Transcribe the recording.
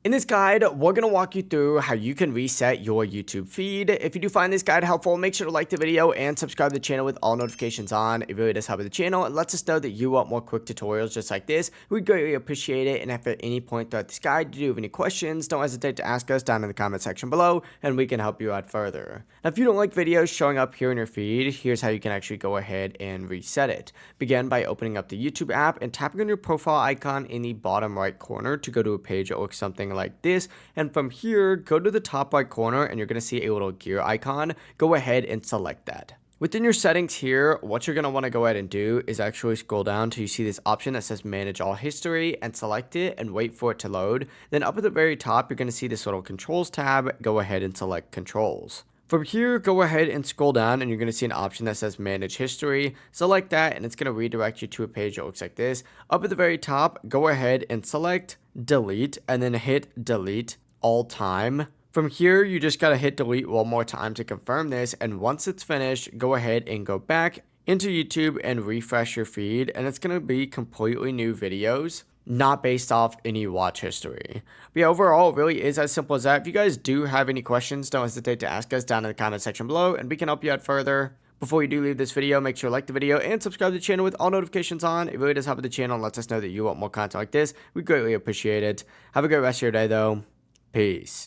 In this guide, we're going to walk you through how you can reset your YouTube feed. If you do find this guide helpful, make sure to like the video and subscribe to the channel with all notifications on. It really does help the channel and lets us know that you want more quick tutorials just like this. We greatly appreciate it, and if at any point throughout this guide you do have any questions, don't hesitate to ask us down in the comment section below and we can help you out further. Now, if you don't like videos showing up here in your feed, here's how you can actually go ahead and reset it. Begin by opening up the YouTube app and tapping on your profile icon in the bottom right corner to go to a page that looks something like this, and from here go to the top right corner and you're going to see a little gear icon. Go ahead and select that. Within your settings here, what you're going to want to go ahead and do is actually scroll down till you see this option that says manage all history and select it and wait for it to load. Then up at the very top you're going to see this little controls tab. Go ahead and select controls. From here, go ahead and scroll down and you're going to see an option that says manage history. Select that and it's going to redirect you to a page that looks like this. Up at the very top, go ahead and select delete and then hit delete all time. From here, you just got to hit delete one more time to confirm this, and once it's finished, go ahead and go back into YouTube and refresh your feed, and it's going to be completely new videos, not based off any watch history. But yeah, overall, it really is as simple as that. If you guys do have any questions, don't hesitate to ask us down in the comment section below, and we can help you out further. Before you do leave this video, make sure to like the video and subscribe to the channel with all notifications on. It really does help the channel and lets us know that you want more content like this. We greatly appreciate it. Have a great rest of your day, though. Peace.